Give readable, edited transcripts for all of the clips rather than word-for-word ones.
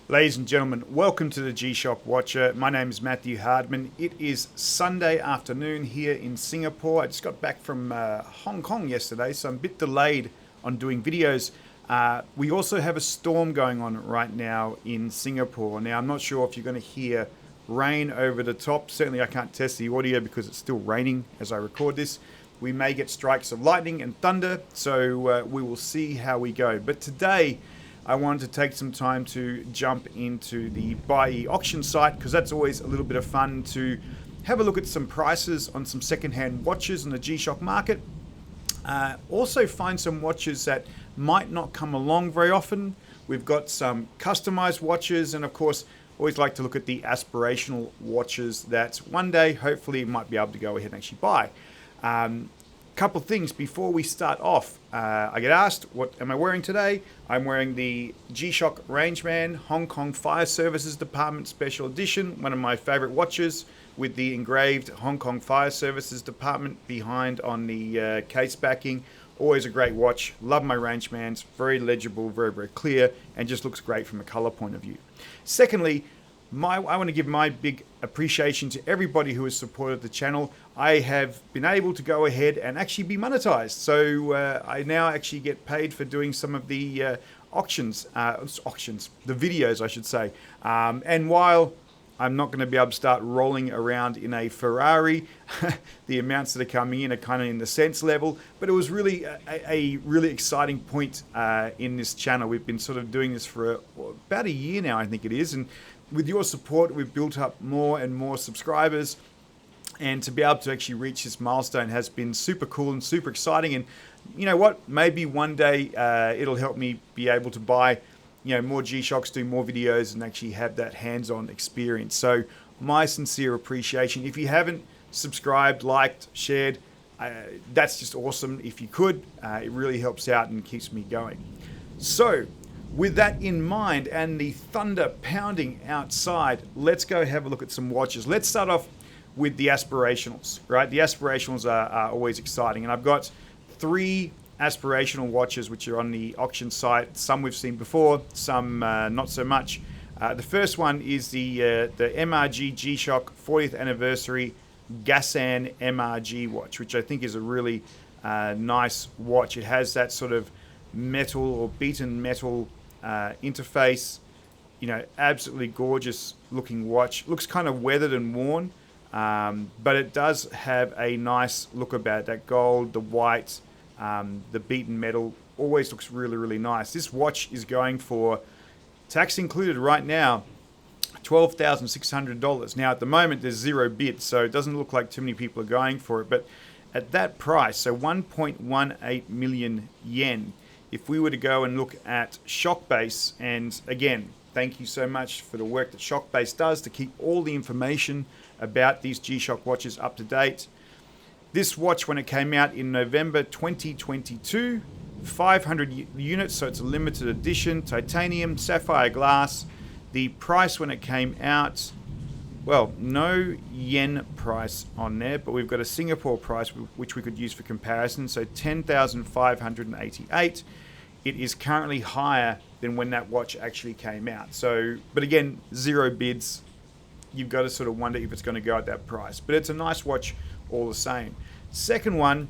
Ladies and gentlemen, welcome to the G Shock Watcher. My name is Matthew Hardman. It is Sunday afternoon here in Singapore. I just got back from Hong Kong yesterday, so I'm a bit delayed on doing videos. We also have a storm going on right now in Singapore. Now, I'm not sure if you're going to hear rain over the top. Certainly, I can't test the audio because it's still raining as I record this. We may get strikes of lightning and thunder, so we will see how we go. But today, I wanted to take some time to jump into the Buyee auction site because that's always a little bit of fun to have a look at some prices on some second-hand watches in the G Shock market. Also find some watches that might not come along very often. We've got some customized watches, and of course, always like to look at the aspirational watches that one day, hopefully, might be able to go ahead and actually buy. Couple things before we start off. I get asked, what am I wearing today? I'm wearing the G Shock Rangeman Hong Kong Fire Services Department Special Edition, one of my favorite watches with the engraved Hong Kong Fire Services Department behind on the case backing. Always a great watch. Love my Rangemans. Very legible, very, very clear, and just looks great from a color point of view. Secondly, I want to give my big appreciation to everybody who has supported the channel. I have been able to go ahead and actually be monetized. So I now actually get paid for doing some of the auctions, the videos, I should say. And while I'm not going to be able to start rolling around in a Ferrari, the amounts that are coming in are kind of in the cents level. But it was really a really exciting point in this channel. We've been sort of doing this for about a year now, I think it is. And with your support, we've built up more and more subscribers, and to be able to actually reach this milestone has been super cool and super exciting. And you know what? Maybe one day it'll help me be able to buy, more G Shocks, do more videos, and actually have that hands-on experience. So my sincere appreciation. If you haven't subscribed, liked, shared, that's just awesome. If you could, it really helps out and keeps me going. So, with that in mind and the thunder pounding outside, let's go have a look at some watches. Let's start off with the aspirationals, right? The aspirationals are always exciting, and I've got 3 aspirational watches which are on the auction site. Some we've seen before, some not so much. The first one is the MRG G Shock 40th anniversary Gasan MRG watch, which I think is a really nice watch. It has that sort of metal or beaten metal interface, absolutely gorgeous looking watch. Looks kind of weathered and worn, but it does have a nice look about it. That gold, the white, the beaten metal always looks really, really nice. This watch is going for, tax included right now, $12,600. Now at the moment there's 0 bids, so it doesn't look like too many people are going for it, but at that price, so 1.18 million yen, if we were to go and look at Shockbase, and again, thank you so much for the work that Shockbase does to keep all the information about these G Shock watches up to date. This watch, when it came out in November 2022, 500 units, so it's a limited edition, titanium, sapphire glass. The price when it came out, well, no yen price on there, but we've got a Singapore price which we could use for comparison, so 10,588. It is currently higher than when that watch actually came out. So, but again, 0 bids. You've got to sort of wonder if it's going to go at that price. But it's a nice watch all the same. Second one,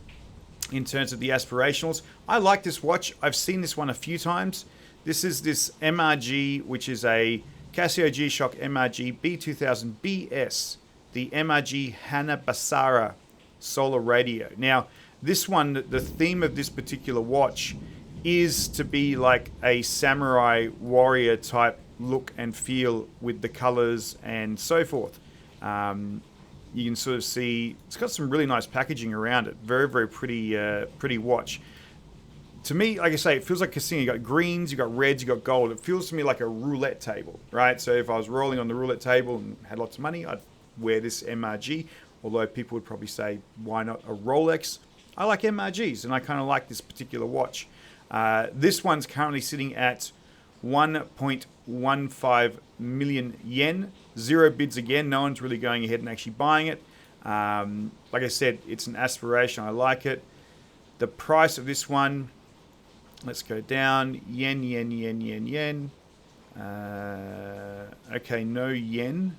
in terms of the aspirationals, I like this watch. I've seen this one a few times. This is this MRG, which is a Casio G Shock MRG B2000 BS, the MRG Hanabasara solar radio. Now, this one, the theme of this particular watch is to be like a samurai warrior type look and feel with the colors and so forth. You can sort of see it's got some really nice packaging around it. Very, very pretty watch. To me, like I say, it feels like a casino. You got greens, you got reds, you got gold. It feels to me like a roulette table, right? So if I was rolling on the roulette table and had lots of money, I'd wear this MRG. Although people would probably say, why not a Rolex? I like MRGs, and I kind of like this particular watch. This one's currently sitting at 1.15 million yen. 0 bids again. No one's really going ahead and actually buying it. Like I said, it's an aspiration. I like it. The price of this one, let's go down. Yen. Okay, no yen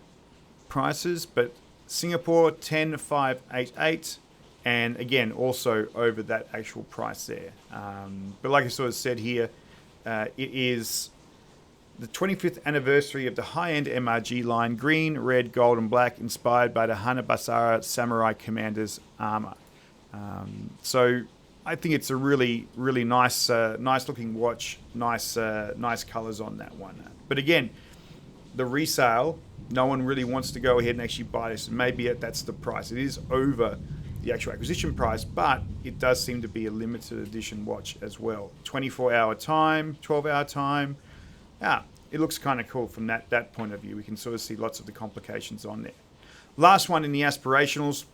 prices, but Singapore 10588, and again also over that actual price there. But like I sort of said here, it is the 25th anniversary of the high-end MRG line, green, red, gold, and black, inspired by the Hanabasara samurai commander's armor. So I think it's a really, really nice, nice-looking watch. Nice colors on that one. But again, the resale, no one really wants to go ahead and actually buy this. Maybe that's the price. It is over the actual acquisition price, but it does seem to be a limited edition watch as well. 24-hour time, 12-hour time. It looks kind of cool from that point of view. We can sort of see lots of the complications on there. Last one in the aspirationals.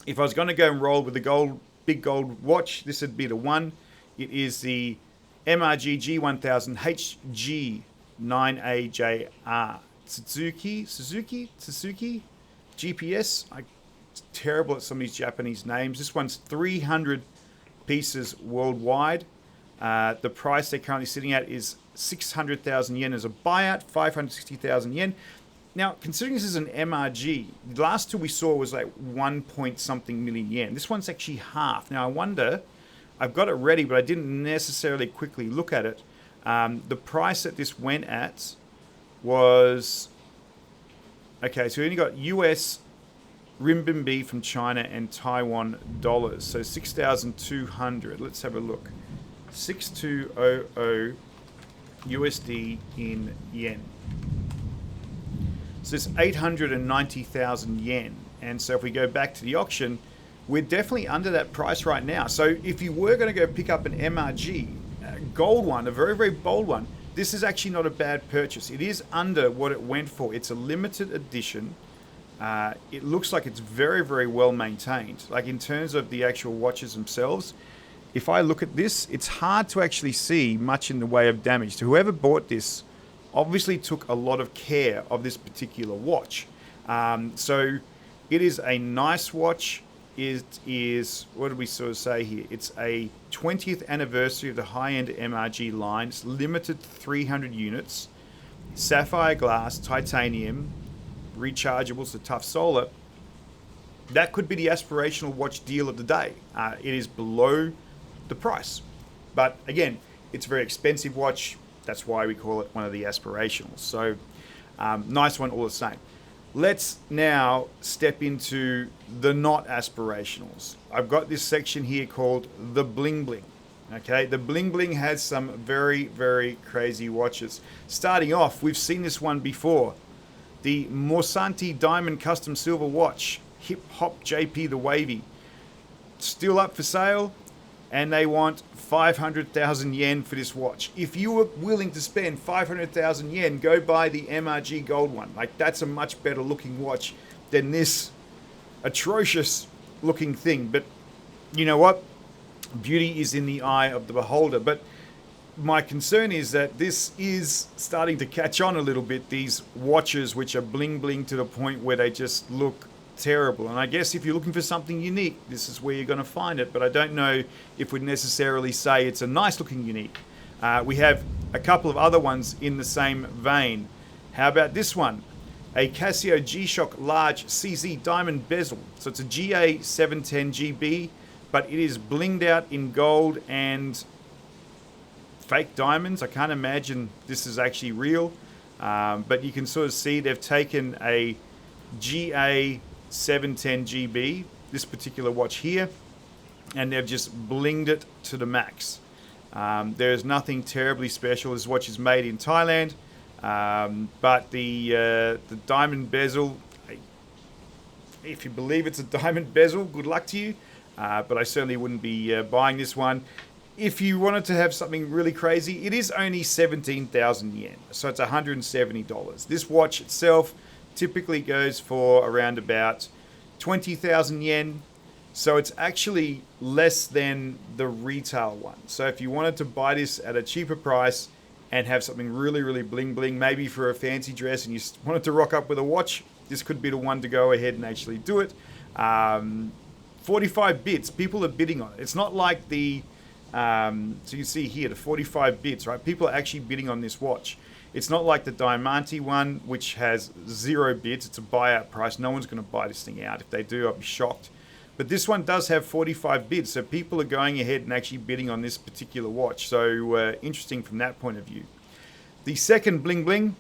If I was going to go and roll with the big gold watch, this would be the one. It is the MRG G1000 HG9AJR. Suzuki GPS. I'm terrible at some of these Japanese names. This one's 300 pieces worldwide. The price they're currently sitting at is 600,000 yen as a buyout, 560,000 yen. Now, considering this is an MRG, the last two we saw was like 1 point something million yen. This one's actually half. Now, I wonder, I've got it ready, but I didn't necessarily quickly look at it. The price that this went at was, okay, so we only got US renminbi from China and Taiwan dollars. So 6,200. Let's have a look. 6200 USD in yen. So it's 890,000 yen. And so if we go back to the auction, we're definitely under that price right now. So if you were going to go pick up an MRG, a gold one, a very, very bold one, this is actually not a bad purchase. It is under what it went for. It's a limited edition. It looks like it's very, very well maintained. Like in terms of the actual watches themselves, if I look at this, it's hard to actually see much in the way of damage. So whoever bought this obviously took a lot of care of this particular watch. So it is a nice watch. It is, what did we sort of say here? It's a 20th anniversary of the high-end MRG line. It's limited to 300 units. Sapphire glass, titanium, rechargeable, so tough solar. That could be the aspirational watch deal of the day. It is below the price. But again, it's a very expensive watch. That's why we call it one of the aspirationals. So nice one all the same. Let's now step into the not aspirationals. I've got this section here called the bling bling. Okay, the bling bling has some very, very crazy watches. Starting off, we've seen this one before. The Morsanti Diamond Custom Silver Watch, Hip Hop JP the Wavy. Still up for sale, and they want 500,000 yen for this watch. If you were willing to spend 500,000 yen, go buy the MRG gold one. Like, that's a much better looking watch than this atrocious looking thing. But you know what? Beauty is in the eye of the beholder. But my concern is that this is starting to catch on a little bit, these watches which are bling bling to the point where they just look terrible. And I guess if you're looking for something unique, this is where you're going to find it. But I don't know if we'd necessarily say it's a nice looking unique. We have a couple of other ones in the same vein. How about this one? A Casio G Shock large CZ diamond bezel. So it's a GA 710 GB, but it is blinged out in gold and fake diamonds. I can't imagine this is actually real. But you can sort of see they've taken a GA 710 GB, this particular watch here, and they've just blinged it to the max. There is nothing terribly special. This watch is made in Thailand, but the diamond bezel, if you believe it's a diamond bezel, good luck to you. But I certainly wouldn't be buying this one. If you wanted to have something really crazy, it is only 17,000 yen, so it's $170. This watch itself typically goes for around about 20,000 yen. So it's actually less than the retail one. So if you wanted to buy this at a cheaper price and have something really, really bling bling, maybe for a fancy dress, and you wanted to rock up with a watch, this could be the one to go ahead and actually do it. 45 bits, people are bidding on it. It's not like the, so you see here, the 45 bits, right? People are actually bidding on this watch. It's not like the Diamante one, which has 0 bids. It's a buyout price. No one's going to buy this thing out. If they do, I'll be shocked. But this one does have 45 bids, so people are going ahead and actually bidding on this particular watch. So interesting from that point of view. The second bling bling,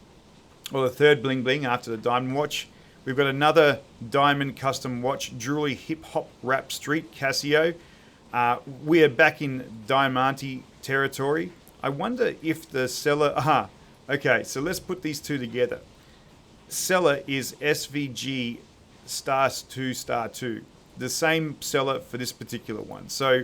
or the third bling bling after the diamond watch, we've got another diamond custom watch, jewelry hip hop rap street Casio. We are back in Diamante territory. I wonder if the seller... okay, so let's put these two together. Seller is SVG *2*2. The same seller for this particular one. So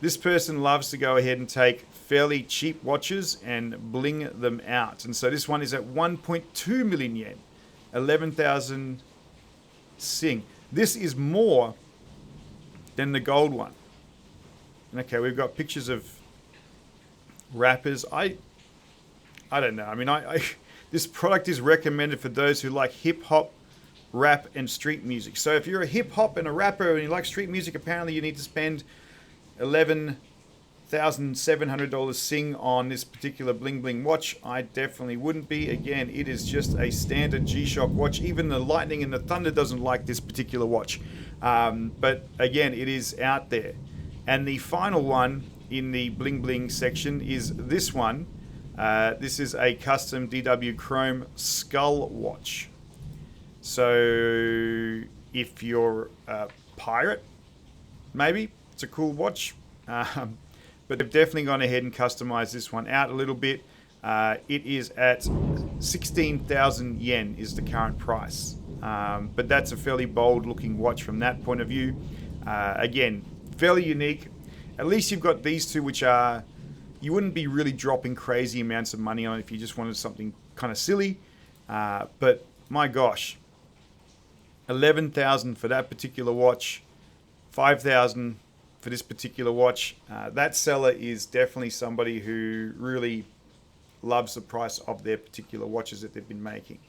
this person loves to go ahead and take fairly cheap watches and bling them out. And so this one is at 1.2 million yen, 11,000 Sing. This is more than the gold one. Okay, we've got pictures of rappers. I don't know. I mean, this product is recommended for those who like hip hop, rap, and street music. So if you're a hip hop and a rapper and you like street music, apparently you need to spend $11,700 Sing on this particular bling bling watch. I definitely wouldn't be. Again, it is just a standard G Shock watch. Even the lightning and the thunder doesn't like this particular watch. But again, it is out there. And the final one in the bling bling section is this one. This is a custom DW Chrome skull watch. So if you're a pirate, maybe it's a cool watch. But they've definitely gone ahead and customized this one out a little bit. It is at 16,000 yen is the current price. But that's a fairly bold looking watch from that point of view. Again, fairly unique. At least you've got these two, which are, you wouldn't be really dropping crazy amounts of money on if you just wanted something kind of silly. But my gosh, 11,000 for that particular watch, 5,000 for this particular watch. That seller is definitely somebody who really loves the price of their particular watches that they've been making.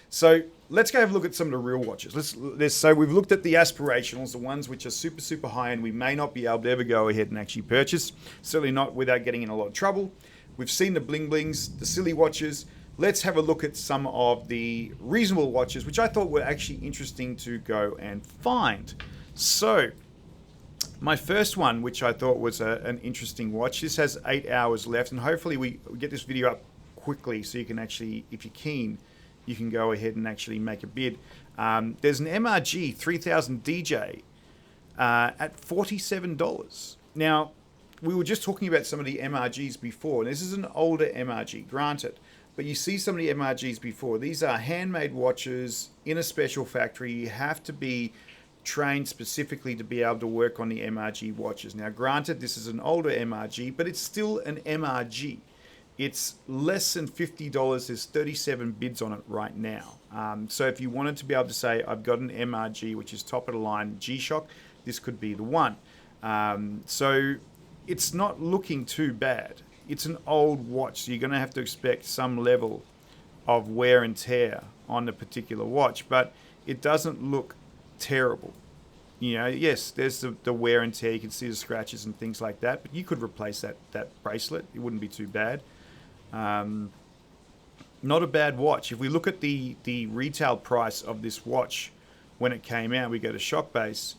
So let's go have a look at some of the real watches. So we've looked at the aspirationals, the ones which are super, super high and we may not be able to ever go ahead and actually purchase. Certainly not without getting in a lot of trouble. We've seen the bling blings, the silly watches. Let's have a look at some of the reasonable watches, which I thought were actually interesting to go and find. So my first one, which I thought was an interesting watch, this has 8 hours left, and hopefully we get this video up quickly so you can actually, if you're keen, you can go ahead and actually make a bid. There's an MRG 3000 DJ at $47. Now, we were just talking about some of the MRGs before, and this is an older MRG, granted, but you see some of the MRGs before. These are handmade watches in a special factory. You have to be trained specifically to be able to work on the MRG watches. Now, granted, this is an older MRG, but it's still an MRG. It's less than $50. There's 37 bids on it right now. So if you wanted to be able to say, I've got an MRG, which is top of the line G Shock, this could be the one. So it's not looking too bad. It's an old watch, so you're going to have to expect some level of wear and tear on the particular watch, but it doesn't look terrible. You know, yes, there's the wear and tear. You can see the scratches and things like that, but you could replace that bracelet. It wouldn't be too bad. Not a bad watch. If we look at the retail price of this watch when it came out, we go to Shockbase.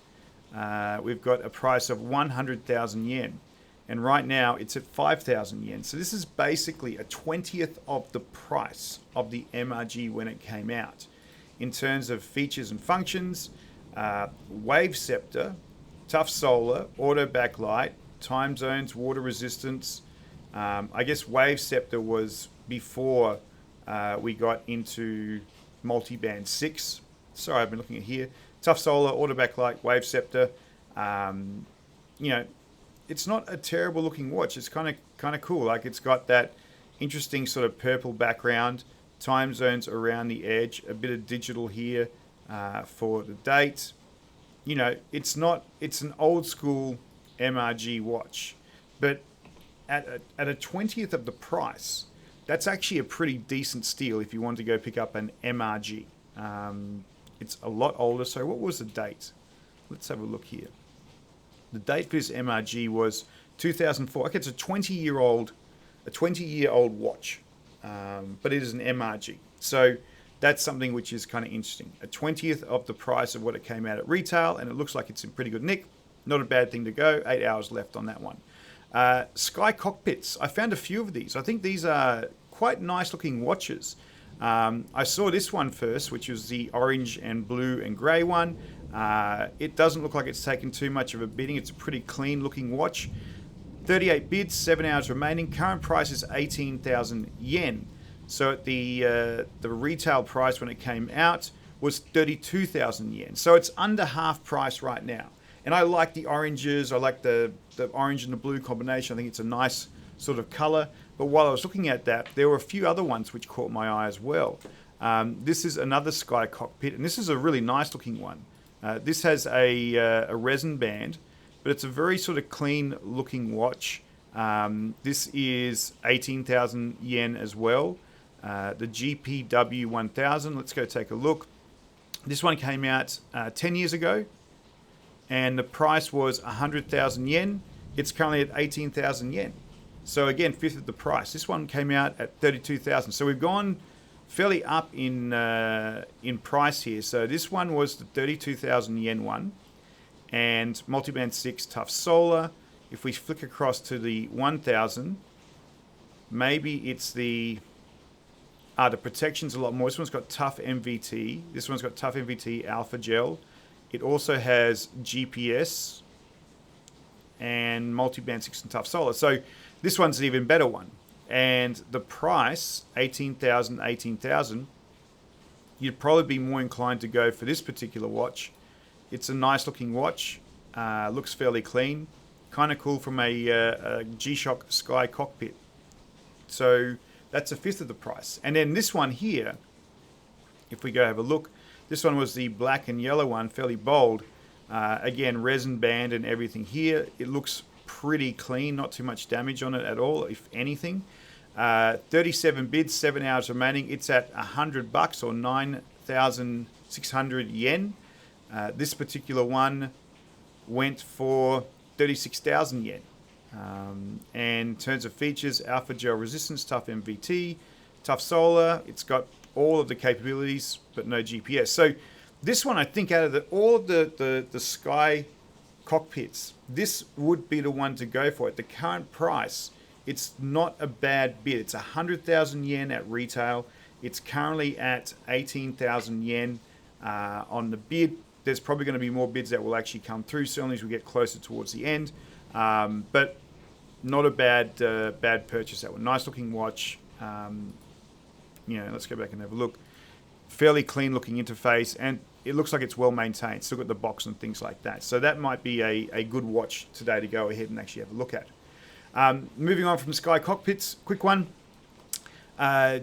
We've got a price of 100,000 yen, and right now it's at 5,000 yen. So this is basically a 20th of the price of the MRG when it came out. In terms of features and functions, wave scepter, tough solar, auto backlight, time zones, water resistance. I guess wave scepter was before we got into multi-band 6. Sorry, I've been looking at here. Tough solar, auto backlight, wave scepter. You know, it's not a terrible looking watch. It's kind of cool. Like, it's got that interesting sort of purple background, time zones around the edge, a bit of digital here for the date. You know, it's an old school MRG watch, but at a 20th of the price, that's actually a pretty decent steal if you want to go pick up an MRG. It's a lot older. So what was the date? Let's have a look here. The date for this MRG was 2004. Okay, it's a 20-year-old watch. but it is an MRG. So that's something which is kind of interesting. A 20th of the price of what it came out at retail, and it looks like it's in pretty good nick. Not a bad thing to go. 8 hours left on that one. Sky Cockpits. I found a few of these. I think these are quite nice looking watches. I saw this one first, which was the orange and blue and grey one. It doesn't look like it's taken too much of a bidding. It's a pretty clean looking watch. 38 bids, 7 hours remaining. Current price is 18,000 yen. So at the retail price when it came out was 32,000 yen. So it's under half price right now. And I like the oranges. I like the orange and the blue combination. I think it's a nice sort of color. But while I was looking at that, there were a few other ones which caught my eye as well. This is another Sky Cockpit, and this is a really nice looking one. This has a resin band, but it's a very sort of clean looking watch. This is 18,000 yen as well. The GPW 1000, let's go take a look. This one came out 10 years ago, and the price was 100,000 yen. It's currently at 18,000 yen. So again, fifth of the price. This one came out at 32,000. So we've gone fairly up in price here. So this one was the 32,000 yen one, and multiband 6 tough solar. If we flick across to the 1000, maybe it's the protection's a lot more. This one's got tough MVT. This one's got tough MVT alpha gel. It also has GPS and multiband 6 and tough solar. So this one's an even better one. And the price, 18,000, you'd probably be more inclined to go for this particular watch. It's a nice looking watch. Looks fairly clean. Kind of cool from a G Shock Sky Cockpit. So that's a fifth of the price. And then this one here, if we go have a look, this one was the black and yellow one, fairly bold. Again, resin band and everything here. It looks pretty clean, not too much damage on it at all, if anything. 37 bids, 7 hours remaining. It's at $100 or 9,600 yen. This particular one went for 36,000 yen. And in terms of features, alpha gel resistance, tough MVT, tough solar. It's got all of the capabilities, but no GPS. So this one, I think, out of all of the Sky Cockpits, this would be the one to go for. At the current price, it's not a bad bid. It's 100,000 yen at retail. It's currently at 18,000 yen on the bid. There's probably going to be more bids that will actually come through, certainly as we get closer towards the end. But not a bad purchase. That one, nice looking watch. Let's go back and have a look. Fairly clean looking interface, and it looks like it's well maintained. Still got the box and things like that. So that might be a good watch today to go ahead and actually have a look at. Moving on from Sky Cockpits, quick one.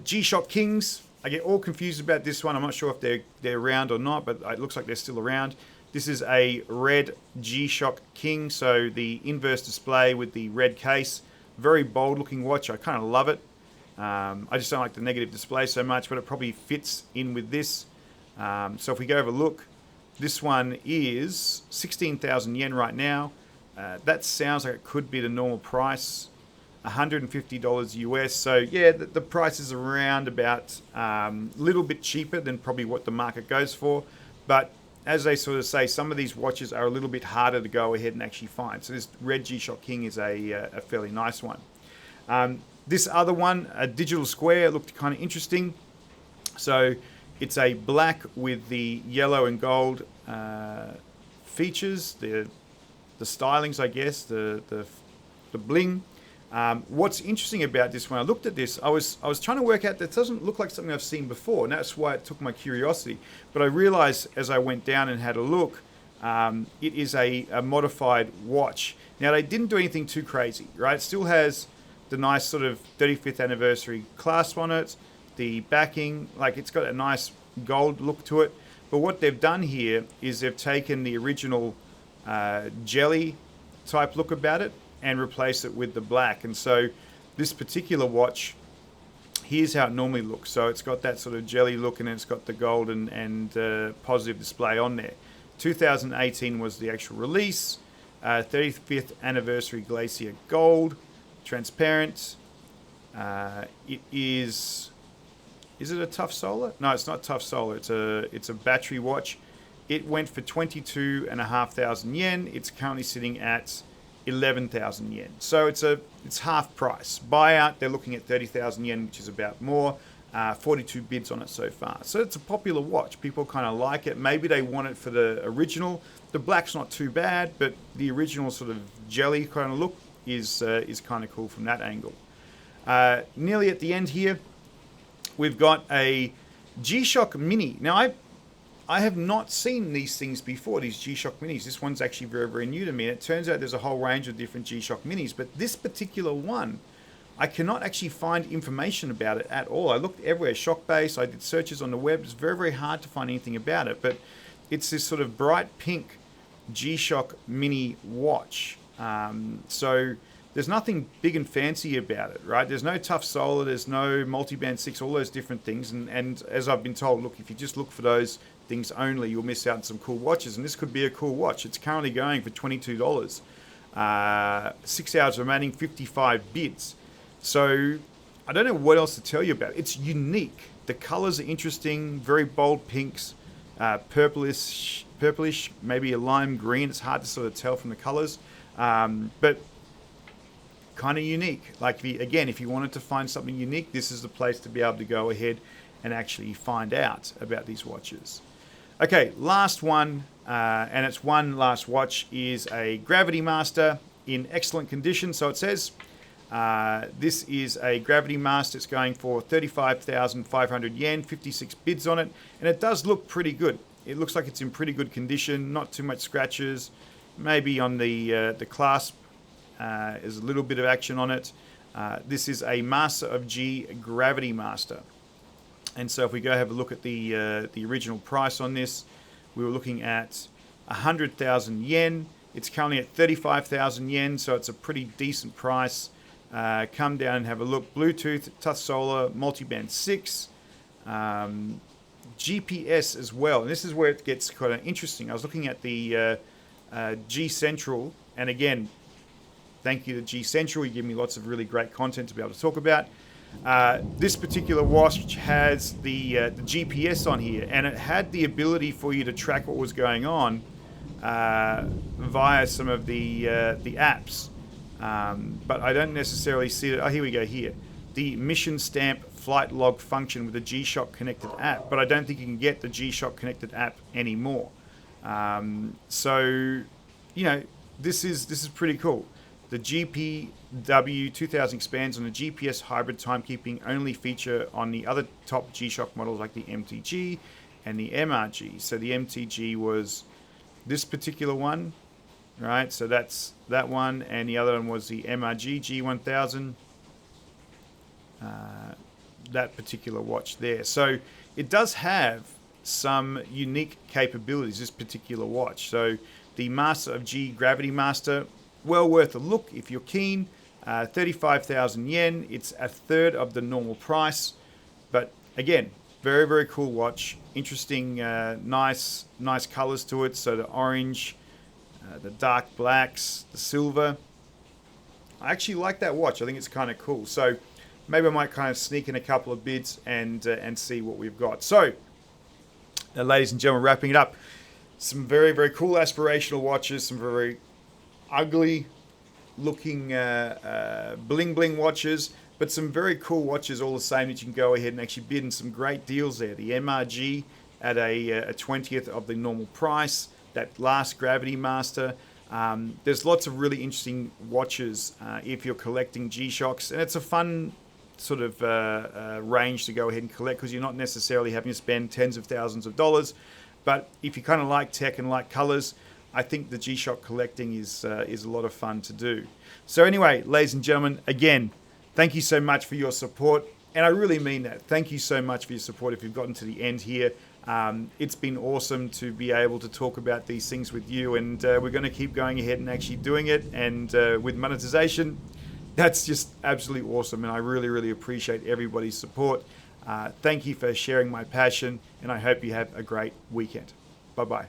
G Shock Kings. I get all confused about this one. I'm not sure if they're around or not, but it looks like they're still around. This is a red G Shock King, so the inverse display with the red case. Very bold looking watch. I kind of love it. I just don't like the negative display so much, but it probably fits in with this. So if we go have a look, this one is 16,000 yen right now. That sounds like it could be the normal price, $150 US. So yeah, the price is around about a little bit cheaper than probably what the market goes for. But as they sort of say, some of these watches are a little bit harder to go ahead and actually find. So this red G Shock King is a fairly nice one. This other one, a digital square, looked kind of interesting. So it's a black with the yellow and gold features, the stylings, I guess, the bling. What's interesting about this, when I looked at this, I was trying to work out, that doesn't look like something I've seen before, and that's why it took my curiosity. But I realized as I went down and had a look, it is a modified watch. Now, they didn't do anything too crazy, right? It still has the nice sort of 35th anniversary clasp on it, the backing, like it's got a nice gold look to it. But what they've done here is they've taken the original jelly type look about it and replace it with the black. And so this particular watch, here's how it normally looks. So it's got that sort of jelly look, and it's got the gold and positive display on there. 2018 was the actual release. 35th anniversary glacier gold, transparent. It is it a tough solar? No, it's not tough solar. It's a battery watch. It went for 22,500 yen. It's currently sitting at 11,000 yen. So it's half price. Buyout, they're looking at 30,000 yen, which is about more. 42 bids on it so far. So it's a popular watch. People kind of like it. Maybe they want it for the original. The black's not too bad, but the original sort of jelly kind of look is kind of cool from that angle. Nearly at the end here, we've got a G Shock Mini. Now, I have not seen these things before, these G Shock Minis. This one's actually very, very new to me. And it turns out there's a whole range of different G Shock Minis. But this particular one, I cannot actually find information about it at all. I looked everywhere, Shockbase, I did searches on the web. It's very, very hard to find anything about it. But it's this sort of bright pink G Shock Mini watch. So there's nothing big and fancy about it, right? There's no tough solar, there's no multi-band 6, all those different things. And as I've been told, look, if you just look for those things only, you'll miss out on some cool watches. And this could be a cool watch. It's currently going for $22. 6 hours remaining, 55 bids. So I don't know what else to tell you about it. It's unique. The colors are interesting, very bold pinks, purplish, maybe a lime green. It's hard to sort of tell from the colors, but kind of unique. Like, if you wanted to find something unique, this is the place to be able to go ahead and actually find out about these watches. Okay, last one, and it's one last watch, is a GravityMaster in excellent condition. So it says, this is a GravityMaster. It's going for 35,500 yen, 56 bids on it, and it does look pretty good. It looks like it's in pretty good condition, not too much scratches. Maybe on the clasp, there's a little bit of action on it. This is a Master of G GravityMaster. And so if we go have a look at the original price on this, we were looking at 100,000 yen. It's currently at 35,000 yen, so it's a pretty decent price. Come down and have a look. Bluetooth, touch solar, multi-band 6, GPS as well. And this is where it gets kind of interesting. I was looking at the G Central, and again, thank you to G Central. You give me lots of really great content to be able to talk about. This particular watch has the GPS on here, and it had the ability for you to track what was going on via some of the apps. But I don't necessarily see it. Oh, here we go here. The mission stamp flight log function with the G Shock connected app, but I don't think you can get the G Shock connected app anymore. So, this is pretty cool. The GPW 2000 expands on the GPS hybrid timekeeping only feature on the other top G Shock models like the MTG and the MRG. So the MTG was this particular one, right? So that's that one, and the other one was the MRG G1000. That particular watch there. So it does have some unique capabilities, this particular watch. So the Master of G GravityMaster, well worth a look if you're keen. 35,000 yen. It's a third of the normal price, but again, very, very cool watch. Interesting, nice colors to it. So the orange, the dark blacks, the silver. I actually like that watch. I think it's kind of cool. So maybe I might kind of sneak in a couple of bids and see what we've got. So, now, ladies and gentlemen, wrapping it up. Some very, very cool aspirational watches. Some very ugly looking bling bling watches, but some very cool watches all the same that you can go ahead and actually bid in some great deals there. The MRG at a 20th of the normal price. That last GravityMaster. There's lots of really interesting watches if you're collecting G Shocks, and it's a fun sort of range to go ahead and collect because you're not necessarily having to spend tens of thousands of dollars. But if you kind of like tech and like colors, I think the G Shock collecting is a lot of fun to do. So anyway, ladies and gentlemen, again, thank you so much for your support. And I really mean that. Thank you so much for your support if you've gotten to the end here. It's been awesome to be able to talk about these things with you. And we're going to keep going ahead and actually doing it. And with monetization, that's just absolutely awesome. And I really, really appreciate everybody's support. Thank you for sharing my passion. And I hope you have a great weekend. Bye-bye.